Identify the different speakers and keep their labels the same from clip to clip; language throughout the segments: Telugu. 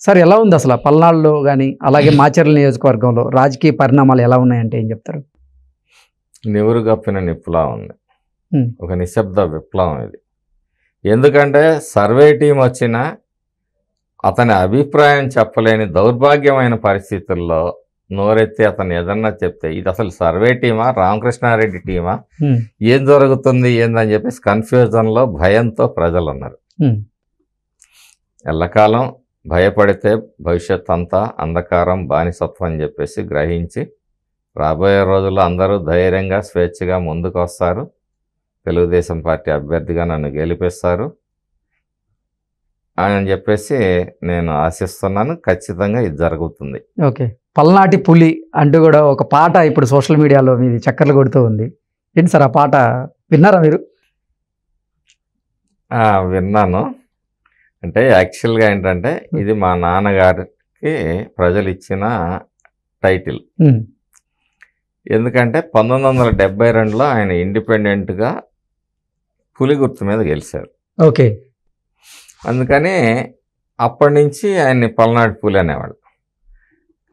Speaker 1: సార్ ఎలా ఉంది అసలు పల్నాడులో కానీ అలాగే మాచర్ల నియోజకవర్గంలో రాజకీయ పరిణామాలు ఎలా ఉన్నాయంటే ఏం చెప్తారు?
Speaker 2: నివురు గప్పిన నిప్పులా ఉంది.
Speaker 1: ఉమ్,
Speaker 2: ఒక నిశ్శబ్ద విప్లవం ఇది. ఎందుకంటే సర్వే టీం వచ్చినా అతని అభిప్రాయం చెప్పలేని దౌర్భాగ్యమైన పరిస్థితుల్లో నోరెత్తి అతను ఏదన్నా చెప్తే ఇది అసలు సర్వే టీమా రామకృష్ణారెడ్డి టీమా
Speaker 1: ఉమ్,
Speaker 2: ఏం జరుగుతుంది ఏందని చెప్పేసి కన్ఫ్యూజన్లో భయంతో ప్రజలు ఉన్నారు.
Speaker 1: ఉమ్,
Speaker 2: ఎల్లకాలం భయపడితే భవిష్యత్ అంతా అంధకారం బానిసత్వం అని చెప్పేసి గ్రహించి రాబోయే రోజుల్లో అందరూ ధైర్యంగా స్వేచ్ఛగా ముందుకు వస్తారు. తెలుగుదేశం పార్టీ అభ్యర్థిగా నన్ను గెలిపిస్తారు అని చెప్పేసి నేను ఆశిస్తున్నాను. ఖచ్చితంగా ఇది జరుగుతుంది.
Speaker 1: ఓకే. పల్నాటి పులి అంటూ కూడా ఒక పాట ఇప్పుడు సోషల్ మీడియాలో మీది చక్కర్లు కొడుతూ ఉంది. ఏంటి సార్ ఆ పాట విన్నారా మీరు?
Speaker 2: విన్నాను. అంటే యాక్చువల్గా ఏంటంటే ఇది మా నాన్నగారికి ప్రజలు ఇచ్చిన టైటిల్.
Speaker 1: ఉమ్,
Speaker 2: ఎందుకంటే 1972లో ఆయన ఇండిపెండెంట్గా పులి గుర్తు మీద గెలిచారు.
Speaker 1: ఓకే.
Speaker 2: అందుకని అప్పటి నుంచి ఆయన్ని పల్నాడు పులి అనేవాళ్ళు.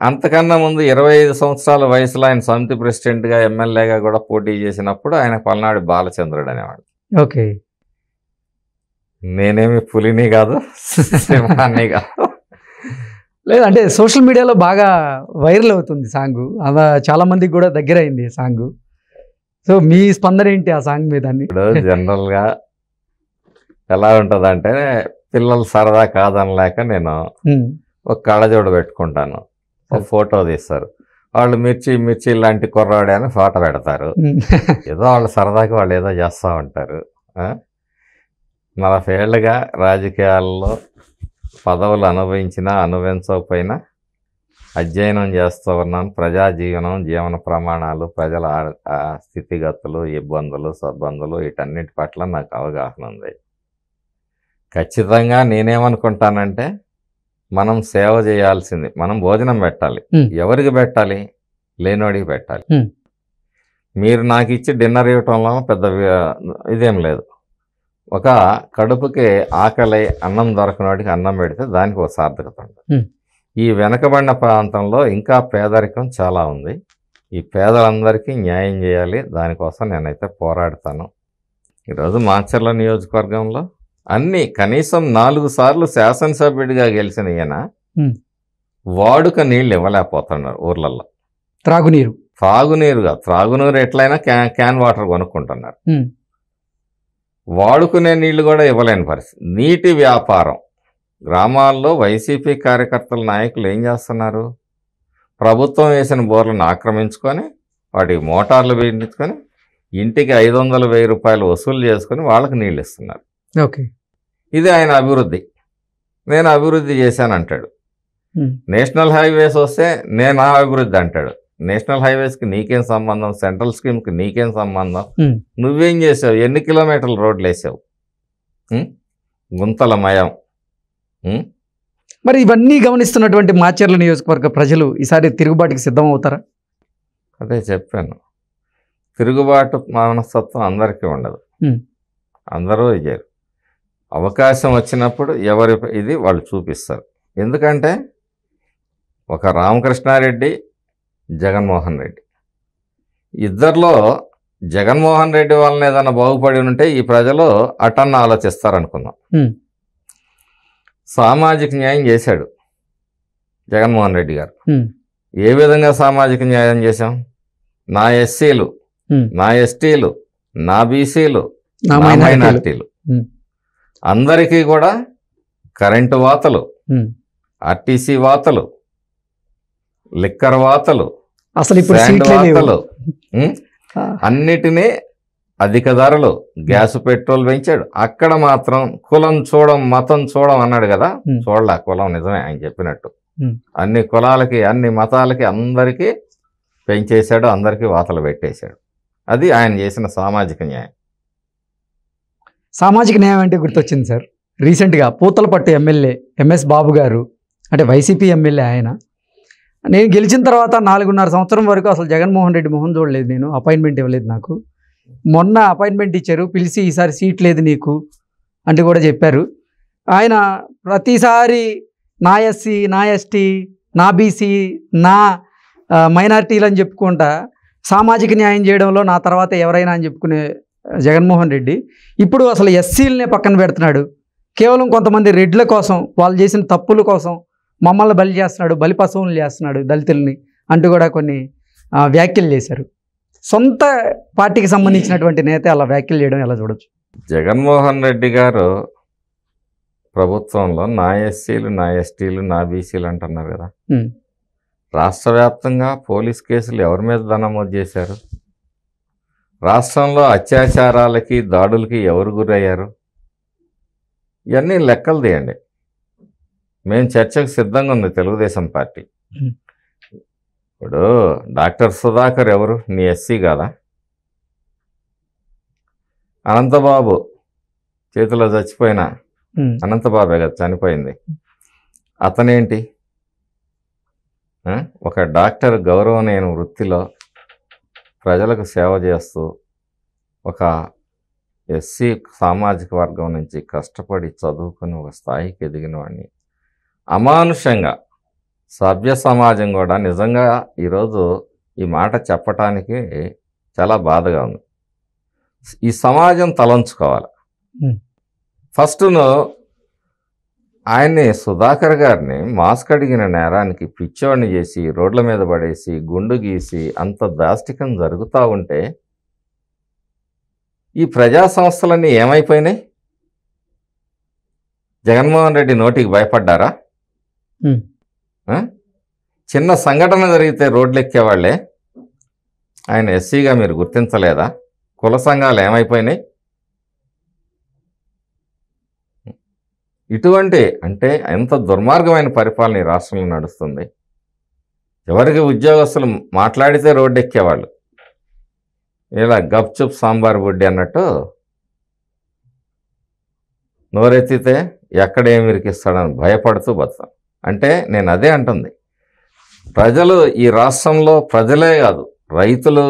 Speaker 2: అంతకన్నా ముందు 25 సంవత్సరాల వయసులో ఆయన సమితి ప్రెసిడెంట్గా ఎమ్మెల్యేగా కూడా పోటీ చేసినప్పుడు ఆయన పల్నాడు బాలచంద్రుడు అనేవాళ్ళు.
Speaker 1: ఓకే.
Speaker 2: నేనేమి పులిని కాదు, సింహాన్ని కాదు.
Speaker 1: లేదంటే సోషల్ మీడియాలో బాగా వైరల్ అవుతుంది సాంగ్, అలా చాలా మందికి కూడా దగ్గర అయింది సాంగ్. సో మీ స్పందన ఏంటి ఆ సాంగ్ మీద?
Speaker 2: ఇప్పుడు జనరల్గా ఎలా ఉంటుందంటే పిల్లలు సరదా కాదనలేక నేను ఒక కళ్ళజోడు పెట్టుకుంటాను, ఒక ఫోటో తీస్తారు. వాళ్ళు మిర్చి లాంటి కుర్రాడే అని ఫోటో పెడతారు. ఏదో వాళ్ళు సరదాకి వాళ్ళు ఏదో చేస్తూ ఉంటారు. 40 ఏళ్ళుగా రాజకీయాల్లో పదవులు అనుభవించినా అనుభవించకపోయినా అధ్యయనం చేస్తూ ఉన్నాను. ప్రజా జీవన ప్రమాణాలు, ప్రజల స్థితిగతులు, ఇబ్బందులు, సబ్బందులు వీటన్నిటి పట్ల నాకు అవగాహన ఉంది. ఖచ్చితంగా నేనేమనుకుంటానంటే మనం సేవ చేయాల్సింది, మనం భోజనం పెట్టాలి. ఎవరికి పెట్టాలి? లేనోడికి పెట్టాలి. మీరు నాకు ఇచ్చి డిన్నర్ ఇవ్వటంలో పెద్ద ఇదేం లేదు. ఒక కడుపుకి ఆకలి అన్నం దొరకనోడికి అన్నం పెడితే దానికి ఒక సార్థకత ఉంటుంది. ఈ వెనకబడిన ప్రాంతంలో ఇంకా పేదరికం చాలా ఉంది. ఈ పేదలందరికీ న్యాయం చేయాలి. దానికోసం నేనైతే పోరాడతాను. ఈరోజు మాచర్ల నియోజకవర్గంలో కనీసం 4 సార్లు శాసనసభ్యుడిగా గెలిచిన ఈయన వాడుక నీళ్ళు ఇవ్వలేకపోతున్నారు ఊర్లలో. త్రాగునీరు ఎట్లయినా క్యాన్ వాటర్ కొనుక్కుంటున్నారు. వాడుకునే నీళ్లు కూడా ఇవ్వలేని పరిస్థితి. నీటి వ్యాపారం గ్రామాల్లో వైసీపీ కార్యకర్తల నాయకులు ఏం చేస్తున్నారు? ప్రభుత్వం వేసిన బోర్లను ఆక్రమించుకొని వాటికి మోటార్లు వేయించుకొని ఇంటికి 500-1000 రూపాయలు వసూలు చేసుకొని వాళ్ళకి నీళ్ళు ఇస్తున్నారు.
Speaker 1: ఓకే.
Speaker 2: ఇది ఆయన అభివృద్ధి. నేను అభివృద్ధి చేశానంటాడు. నేషనల్ హైవేస్ వస్తే నేను ఆ అభివృద్ధి అంటాడు. నేషనల్ హైవేస్కి నీకేం సంబంధం? సెంట్రల్ స్కీమ్కి నీకేం సంబంధం? నువ్వేం చేసావు? ఎన్ని కిలోమీటర్ల రోడ్లు వేసావు? గుంతలమయం.
Speaker 1: మరి ఇవన్నీ గమనిస్తున్నటువంటి మాచర్ల నియోజకవర్గ ప్రజలు ఈసారి తిరుగుబాటుకి సిద్ధం అవుతారా?
Speaker 2: అదే చెప్పాను, తిరుగుబాటు మనస్తత్వం అందరికీ ఉండదు. అందరూ ఇయ్యారు. అవకాశం వచ్చినప్పుడు ఎవరి ఇది వాళ్ళు చూపిస్తారు. ఎందుకంటే ఒక రామకృష్ణారెడ్డి, జగన్మోహన్ రెడ్డి, ఇద్దరిలో జగన్మోహన్ రెడ్డి వలన ఏదైనా బాగుపడి ఉంటే ఈ ప్రజలు అటన్న ఆలోచిస్తారనుకుందాం. సామాజిక న్యాయం చేశాడు జగన్మోహన్ రెడ్డి గారు. ఏ విధంగా సామాజిక న్యాయం చేశాం? నా ఎస్సీలు, నా ఎస్టీలు, నా బీసీలు, నా మైనార్టీలు అందరికీ కూడా కరెంటు వాతలు, ఆర్టీసీ వాతలు, లిక్కర్ వాతలు,
Speaker 1: అసలు
Speaker 2: వాతలు, అన్నిటినీ అధిక ధరలు, గ్యాస్ పెట్రోల్ పెంచాడు. అక్కడ మాత్రం కులం చూడం మతం చూడం అన్నాడు కదా, చూడలే. కులం నిజమే ఆయన చెప్పినట్టు. అన్ని కులాలకి అన్ని మతాలకి అందరికీ పెంచేశాడు, అందరికీ వాతలు పెట్టేశాడు. అది ఆయన చేసిన సామాజిక న్యాయం.
Speaker 1: సామాజిక న్యాయం అంటే గుర్తొచ్చింది సార్, రీసెంట్గా పూతలపట్టు ఎమ్మెల్యే ఎంఎస్ బాబు గారు, అంటే వైసీపీ ఎమ్మెల్యే ఆయన, నేను గెలిచిన తర్వాత 4.5 సంవత్సరం వరకు అసలు జగన్మోహన్ రెడ్డి మొహం చూడలేదు, నేను అపాయింట్మెంట్ ఇవ్వలేదు, నాకు మొన్న అపాయింట్మెంట్ ఇచ్చారు, పిలిచి ఈసారి సీట్ లేదు నీకు అంటే కూడా చెప్పారు. ఆయన ప్రతిసారి నా ఎస్సీ, నా ఎస్టీ, నా బీసీ, నా మైనారిటీలు అని చెప్పుకుంటా సామాజిక న్యాయం చేయడంలో నా తర్వాత ఎవరైనా అని చెప్పుకునే జగన్మోహన్ రెడ్డి ఇప్పుడు అసలు ఎస్సీలనే పక్కన పెడుతున్నాడు. కేవలం కొంతమంది రెడ్ల కోసం, వాళ్ళు చేసిన తప్పుల కోసం మమ్మల్ని బలి చేస్తున్నాడు, బలిపశువులు చేస్తున్నాడు దళితుల్ని అంటూ కూడా కొన్ని వ్యాఖ్యలు చేశారు. సొంత పార్టీకి సంబంధించినటువంటి నేత అలా వ్యాఖ్యలు చేయడం ఎలా చూడొచ్చు?
Speaker 2: జగన్మోహన్ రెడ్డి గారు ప్రభుత్వంలో నా ఎస్సీలు, నా ఎస్టీలు, నా బీసీలు అంటున్నారు కదా. రాష్ట్ర వ్యాప్తంగా పోలీస్ కేసులు ఎవరి మీద నమోదు చేశారు? రాష్ట్రంలో అత్యాచారాలకి, దాడులకి ఎవరు గురయ్యారు? ఇవన్నీ లెక్కలు తీయండి. మేము చర్చకు సిద్ధంగా ఉంది తెలుగుదేశం పార్టీ. ఇప్పుడు డాక్టర్ సుధాకర్ ఎవరు? నీ ఎస్సీ కాదా? అనంతబాబు చేతిలో చచ్చిపోయిన అనంతబాబే కదా చనిపోయింది. అతనేంటి? ఒక డాక్టర్ గౌరవనీయ వృత్తిలో ప్రజలకు సేవ చేస్తూ ఒక ఎస్సీ సామాజిక వర్గం నుంచి కష్టపడి చదువుకుని ఒక స్థాయికి ఎదిగిన వాడిని అమానుషంగా సభ్య సమాజం కూడా నిజంగా ఈరోజు ఈ మాట చెప్పటానికి చాలా బాధగా ఉంది. ఈ సమాజం తలంచుకోవాలి. ఫస్ట్ను ఆయన్ని, సుధాకర్ గారిని మాస్క్ అడిగిన నేరానికి పిచ్చోడిని చేసి రోడ్ల మీద పడేసి గుండు గీసి అంత దాష్టికం జరుగుతూ ఉంటే ఈ ప్రజా సంస్థలన్నీ ఏమైపోయినాయి? జగన్మోహన్ రెడ్డి నోటికి భయపడ్డారా? చిన్న సంఘటన జరిగితే రోడ్లు ఎక్కేవాళ్లే. ఆయన ఎస్సీగా మీరు గుర్తించలేదా? కుల సంఘాలు ఏమైపోయినాయి? ఇటువంటి అంటే ఎంత దుర్మార్గమైన పరిపాలన ఈ రాష్ట్రంలో నడుస్తుంది. ఎవరికి ఉద్యోగస్తులు మాట్లాడితే రోడ్డు ఎక్కేవాళ్ళు, ఇలా గప్చుప్ సాంబార్ బుడ్డి అన్నట్టు నోరెత్తితే ఎక్కడేమి ఇరికిస్తాడని భయపడుతూ బతాం. అంటే నేను అదే అంటుంది, ప్రజలు ఈ రాష్ట్రంలో ప్రజలే కాదు, రైతులు,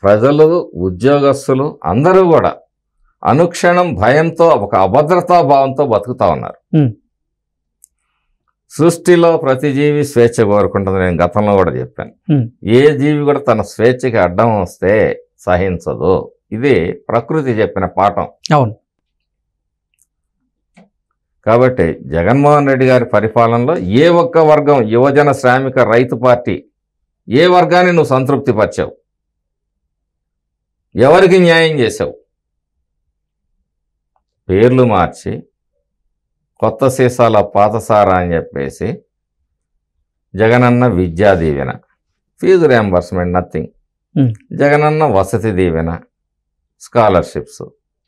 Speaker 2: ప్రజలు, ఉద్యోగస్తులు అందరూ కూడా అనుక్షణం భయంతో, ఒక అభద్రతా భావంతో బతుకుతా ఉన్నారు. సృష్టిలో ప్రతి జీవి స్వేచ్ఛ కోరుకుంటుంది. నేను గతంలో కూడా చెప్పాను, ఏ జీవి కూడా తన స్వేచ్ఛకి అడ్డం వస్తే సహించదు. ఇది ప్రకృతి చెప్పిన పాఠం.
Speaker 1: అవును.
Speaker 2: కాబట్టి జగన్మోహన్ రెడ్డి గారి పరిపాలనలో ఏ ఒక్క వర్గం, యువజన, శ్రామిక, రైతు పార్టీ ఏ వర్గాన్ని నువ్వు సంతృప్తి పరిచావు? ఎవరికి న్యాయం చేసావు? పేర్లు మార్చి కొత్త సీసాల పాతసారా అని చెప్పేసి Jagananna Vidya Deevena, fee reimbursement nothing, Jagananna Vasathi Deevena, scholarships,